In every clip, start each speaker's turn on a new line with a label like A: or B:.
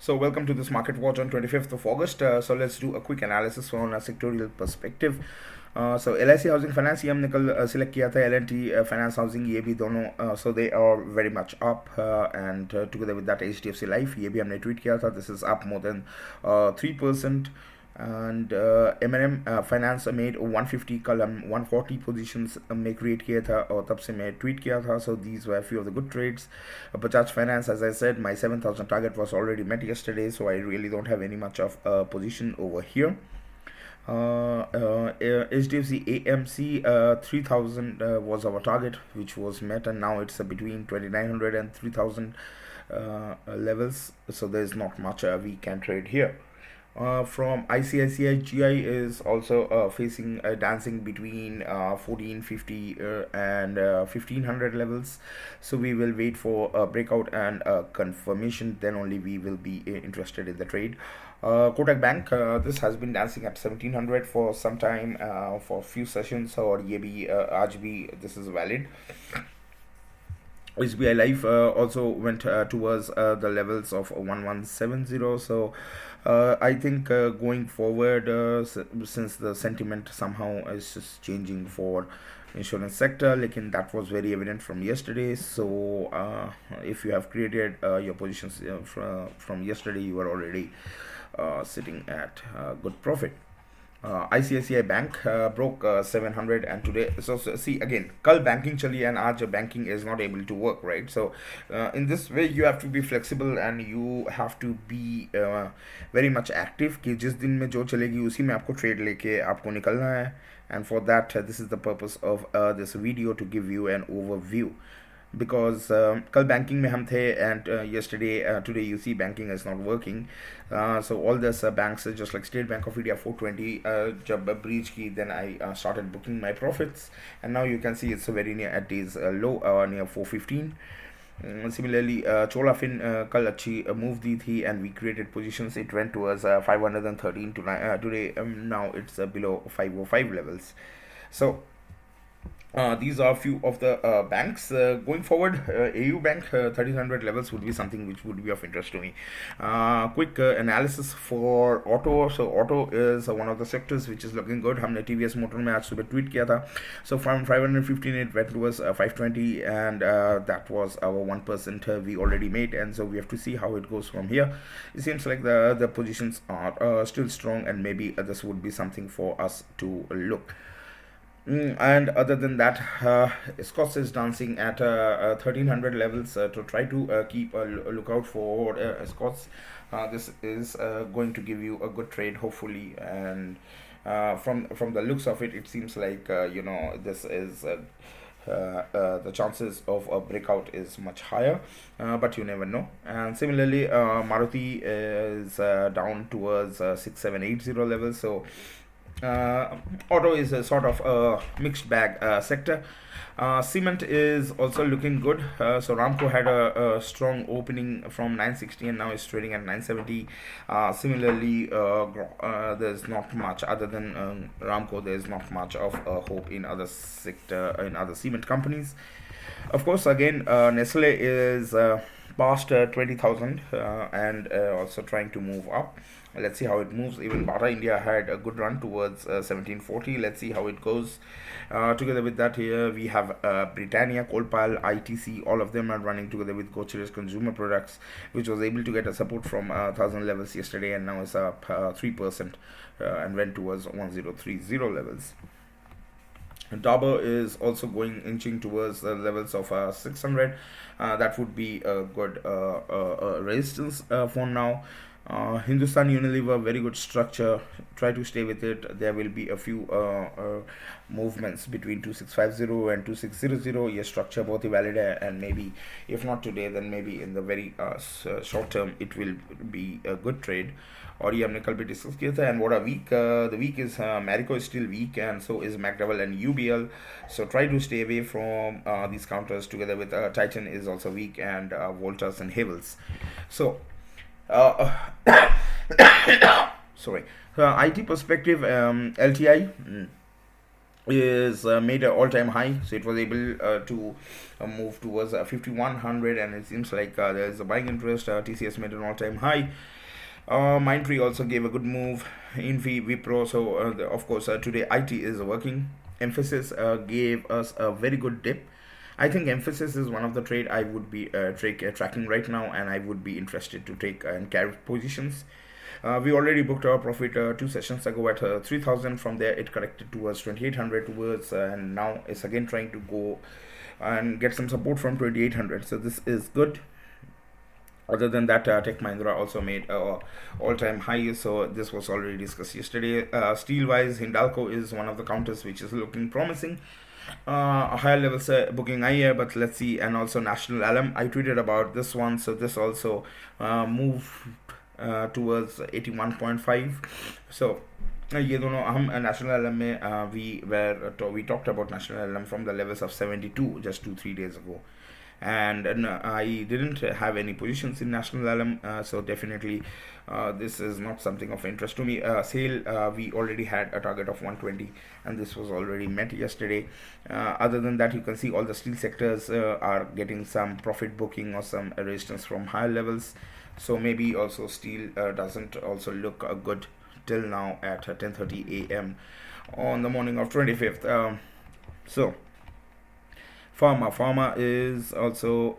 A: So welcome to this market watch on 25th of August. So let's do a quick analysis from a sectorial perspective. So LIC housing finance ये हमने कल select किया था, LNT finance housing ये भी दोनों so they are very much up and together with that HDFC Life ये भी हमने ट्वीट किया था. This is up more than 3%. And M&M finance made 150 कल हम 140 पोजीशंस में क्रिएट किया था और तब से मैं ट्वीट किया था. So these were a few of the good trades. Bajaj Finance, as I said, my 7,000 target was already met yesterday, so I really don't have any much of a position over here. HDFC AMC 3,000 was our target, which was met, and now it's between 2,900 and 3,000 levels, so there's not much we can trade here. From ICICI, GI is also facing dancing between 1450 and 1500 levels, so we will wait for a breakout and a confirmation, then only we will be interested in the trade. Kotak Bank, this has been dancing at 1700 for some time, for a few sessions, or ye bhi aaj bhi this is valid. SBI Life also went towards the levels of 1170. So I think going forward, since the sentiment somehow is just changing for insurance sector, lekin that was very evident from yesterday. So if you have created your positions from yesterday, you are already sitting at good profit. ICICI Bank broke 700, and today, so see again, kal banking chali and aaj banking is not able to work, right? So in this way you have to be flexible and you have to be very much active कि जिस दिन में जो चलेगी उसी में आपको trade लेके आपको निकलना है. And for that this is the purpose of this video, to give you an overview, because kal banking mein hum the, and today you see banking is not working. So all this banks, just like State Bank of India 420 jab breach ki, then I started booking my profits, and now you can see it's very near at days low, near 415. Similarly, Cholafin kal अच्छी move दी थी, and we created positions. It went towards 513 today. Now it's below 505 levels. So these are a few of the banks. Going forward, AU Bank 1300 levels would be something which would be of interest to me. Quick analysis for auto. So auto is one of the sectors which is looking good. हमने TVS Motor में आज सुबह tweet किया था. So from 515 it went towards 520, and that was our 1% we already made, and so we have to see how it goes from here. It seems like the positions are still strong, and maybe this would be something for us to look. And other than that, Scots is dancing at 1300 levels, to try to keep a lookout for Scots. This is going to give you a good trade, hopefully, and from the looks of it, it seems like this is the chances of a breakout is much higher, but you never know. And similarly, Maruti is down towards 6780 levels. So auto is a sort of a mixed bag sector. Cement is also looking good. So Ramco had a strong opening from 960 and now is trading at 970. Similarly, there's not much other than Ramco. There's not much of hope in other cement companies. Of course, again, Nestle is past 20,000 and also trying to move up. Let's see how it moves. Even Bata India had a good run towards 1740. Let's see how it goes. Together with that, here we have Britannia, Colpal, ITC. All of them are running together with Gochir's Consumer Products, which was able to get a support from 1000 levels yesterday, and now is up 3% and went towards 1030 levels. Dabur is also inching towards the levels of 600. That would be a good resistance for now. Hindustan Unilever, very good structure. Try to stay with it. There will be a few movements between 2650 and 2600. Your structure both valid, and maybe if not today, then maybe in the very short term it will be a good trade. और ये हमने कल भी discuss किया था. And what a week. The week is Marico is still weak, and so is McDowell and UBL. So try to stay away from these counters. Together with Titan is also weak, and Voltas and Havels. So sorry. IT perspective, LTI. is made an all-time high, so it was able to move towards 5100, and it seems like there's a buying interest. TCS made an all-time high. Mindtree also gave a good move. Infi, Wipro. So of course today IT is working. Emphasis gave us a very good dip. I think Emphasis is one of the trade I would be tracking right now, and I would be interested to take and carry positions. We already booked our profit 2 sessions ago at 3000. From there, it corrected towards 2800 towards, and now it's again trying to go and get some support from 2800. So this is good. Other than that, Tech Mahindra also made all-time high. So this was already discussed yesterday. Steel-wise, Hindalco is one of the counters which is looking promising. Higher levels booking higher, but let's see. And also National Alam, I tweeted about this one. So this also moved towards 81.5. So ये दोनों हम national LM में we talked about national LM from the levels of 72 just 2-3 days ago, and I didn't have any positions in national alam, so definitely this is not something of interest to me. Sale, we already had a target of 120, and this was already met yesterday. Other than that, you can see all the steel sectors are getting some profit booking or some resistance from higher levels, so maybe also steel doesn't also look good till now at 10:30 a.m. on the morning of 25th. So Pharma is also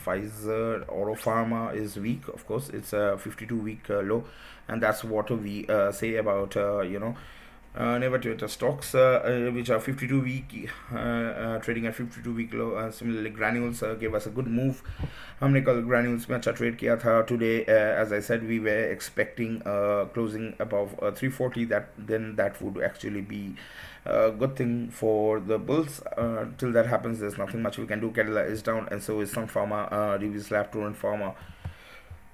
A: Pfizer. Oro Pharma is weak. Of course, it's a 52-week low, and that's what we say about never to stocks which are 52-week trading at 52-week low. Similarly, Granules gave us a good move. हमने कल Granules में अच्छा trade किया था. Today, as I said, we were expecting closing above 340. That would actually be a good thing for the bulls. Till that happens, there's nothing much we can do. Kerala is down, and so is Sun Pharma. Reviews Lab,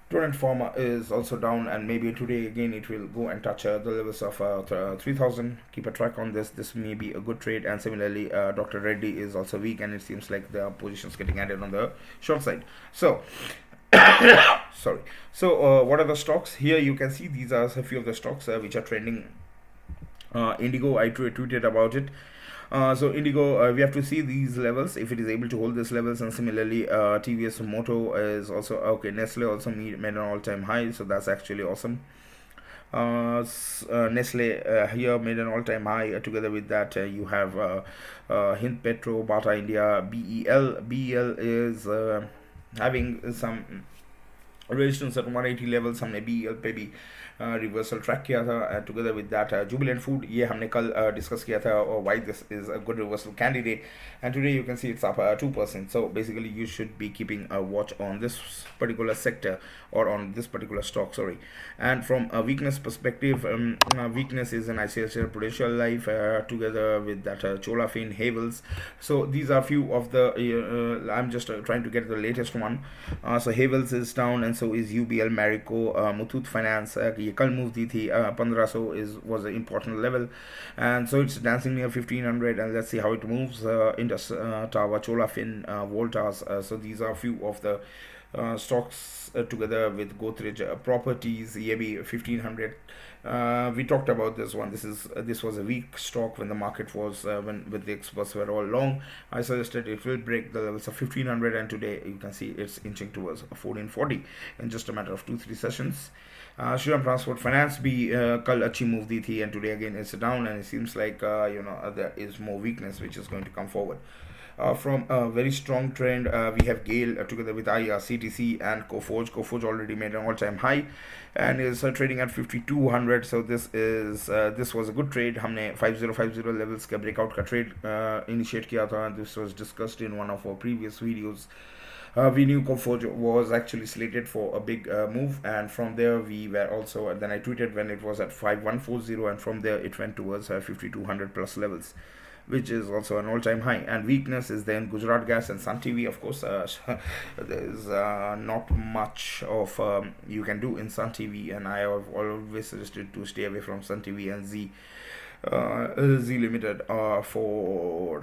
A: Torrent Pharma is also down, and maybe today again it will go and touch the levels of 3000. Keep a track on this. This may be a good trade. And similarly, Dr. Reddy is also weak, and it seems like the positions getting added on the short side. So sorry. So what are the stocks here? You can see these are a few of the stocks which are trending. Indigo, I tweeted about it. So Indigo, we have to see these levels if it is able to hold these levels, and similarly TVS Moto is also okay. Nestle also made an all-time high, so that's actually awesome. Nestle here made an all-time high. Together with that, you have Hind Petro, Bata India, BEL is having some resistance at 180 levels. हमने BEL पे भी reversal track किया था. Together with that Jubilant food, ये हमने कल discuss किया था, why this is a good reversal candidate, and today you can see it's up 2%. So basically you should be keeping a watch on this particular sector or on this particular stock, sorry. And from a weakness perspective, weakness is in ICICI Prudential Life, together with that Cholafin, Havels. So these are few of the I'm just trying to get the latest one. So Havels is down, and so is UBL, Marico, Muthoot Finance. ये कल move दी थी 1500 was an important level, and so it's dancing near 1500, and let's see how it moves. Indus Tower, Cholafin, Voltas. So these are a few of the stocks together with Godrej Properties, EAB 1500. We talked about this one. This was a weak stock when the market was when the experts were all long. I suggested it will break the levels of 1500, and today you can see it's inching towards 1440 in just a matter of 2-3 sessions. Shriram Transport Finance भी कल अच्छी move दी थी, and today again it's down, and it seems like there is more weakness which is going to come forward. From a very strong trend, we have GAIL together with IRCTC and COFORGE. COFORGE already made an all-time high and is trading at 5200. So this was a good trade. हमने 5050 levels का breakout का trade initiate किया था. This was discussed in one of our previous videos. We knew COFORGE was actually slated for a big move, and from there we were also, then I tweeted when it was at 5140, and from there it went towards 5200 plus levels, which is also an all-time high. And weakness is then Gujarat Gas and Sun TV. Of course, there's not much of you can do in Sun TV, and I have always suggested to stay away from Sun TV and Z. Z Limited for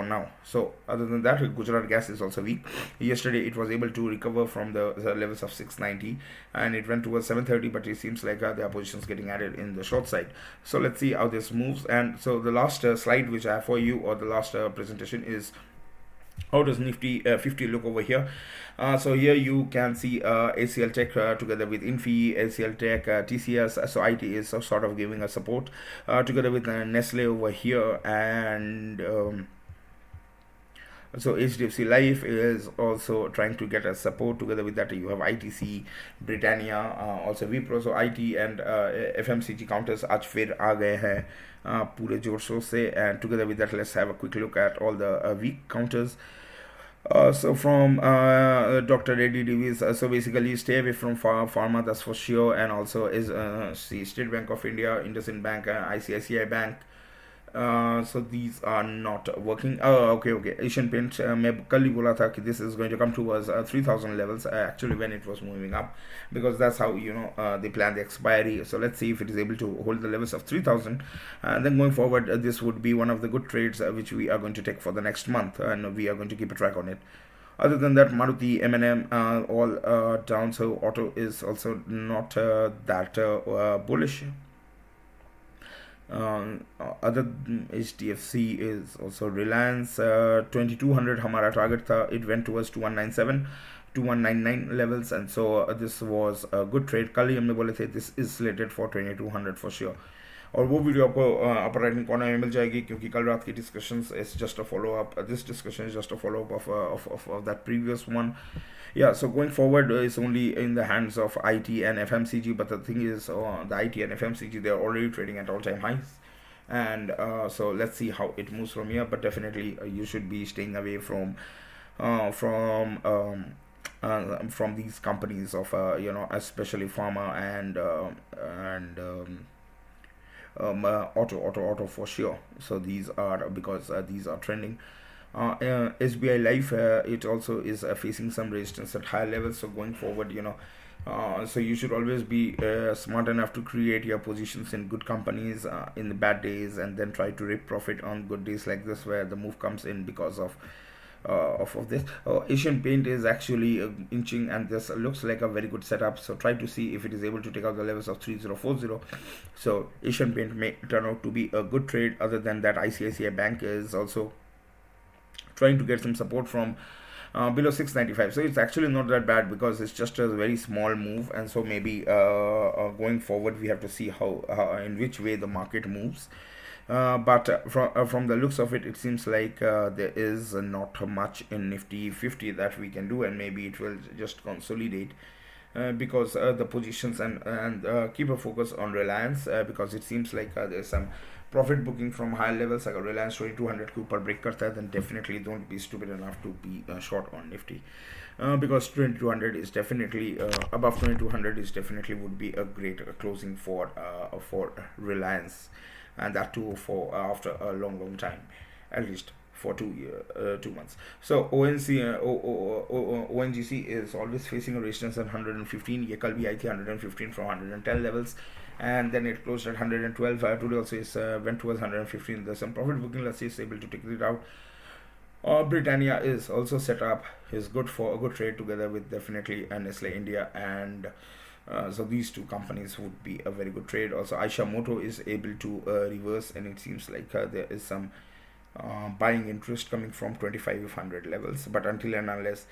A: now. So other than that, Gujarat Gas is also weak. Yesterday it was able to recover from the levels of 690 and it went towards 730, but it seems like their positions getting added in the short side. So let's see how this moves. And so the last slide which I have for you, or the last presentation, is how does Nifty 50 look over here. So here you can see ACL Tech together with Infi, ACL Tech, TCS. So IT is sort of giving a support together with Nestle over here, and so HDFC Life is also trying to get a support. Together with that, you have ITC, Britannia, also Wipro. So IT and FMCG counters आज फिर आ गए हैं पूरे जोर शोर से. And together with that, let's have a quick look at all the weak counters. So from Dr. Reddy Davies, so basically stay away from pharma, that's for sure, and also is see State Bank of India, IndusInd Bank, ICICI Bank. So these are not working. Okay. Asian Paint, मैं कल ही बोला था कि this is going to come towards 3000 levels actually when it was moving up, because that's how they plan the expiry. So let's see if it is able to hold the levels of 3000, and then going forward this would be one of the good trades which we are going to take for the next month, and we are going to keep a track on it. Other than that, Maruti, M&M, all down. So auto is also not that bullish. Other HDFC is also Reliance. 2200 हमारा target था, it went towards 2197 2199 levels, and so this was a good trade. कल ही हमने बोले थे this is slated for 2200 for sure, और वो video आपको upper right corner में मिल जाएगी, क्योंकि कल रात की discussions is just a follow up. This discussion is just a follow up of that previous one. Yeah, so going forward is only in the hands of IT and FMCG, but the thing is the IT and FMCG, they are already trading at all-time highs, and so let's see how it moves from here. But definitely you should be staying away from these companies of especially pharma and auto for sure. So these are because these are trending. SBI Life, it also is facing some resistance at higher levels. So going forward, so you should always be smart enough to create your positions in good companies in the bad days, and then try to reap profit on good days like this, where the move comes in because of this. Asian Paint is actually inching, and this looks like a very good setup. So try to see if it is able to take out the levels of 3040. So Asian Paint may turn out to be a good trade. Other than that, ICICI Bank is also trying to get some support from below 695. So it's actually not that bad, because it's just a very small move, and so maybe going forward we have to see how in which way the market moves. But from the looks of it, it seems like there is not much in Nifty 50 that we can do, and maybe it will just consolidate because the positions, and keep a focus on Reliance, because it seems like there's some profit booking from high levels. Like Reliance 2200 के ऊपर break करता है, then definitely don't be stupid enough to be short on Nifty, because 2200 is definitely above 2200 is definitely would be a great closing for Reliance, and that too for after a long time, at least for 2 months. So ONGC is always facing a resistance at 115. ये कल भी आई थी 115 from 110 levels, and then it closed at 112. Today also is went towards 115. There's some profit booking. Let's see if it's able to take it out. Britannia is also set up, is good for a good trade together with definitely Nestle India, and so these two companies would be a very good trade. Also Aisha Moto is able to reverse, and it seems like there is some buying interest coming from 2500 levels, but until and unless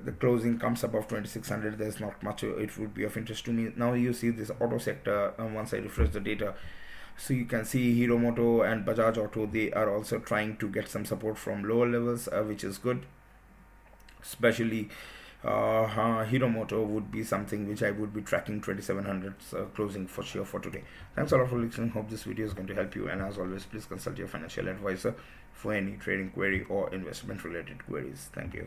A: the closing comes above 2600, there's not much it would be of interest to me. Now you see this auto sector, once I refresh the data, so you can see Hero Moto and Bajaj Auto, they are also trying to get some support from lower levels, which is good. Especially Hero Moto would be something which I would be tracking 2700 closing for sure for today. Thanks a lot for listening. Hope this video is going to help you, and as always, please consult your financial advisor for any trading query or investment related queries. Thank you.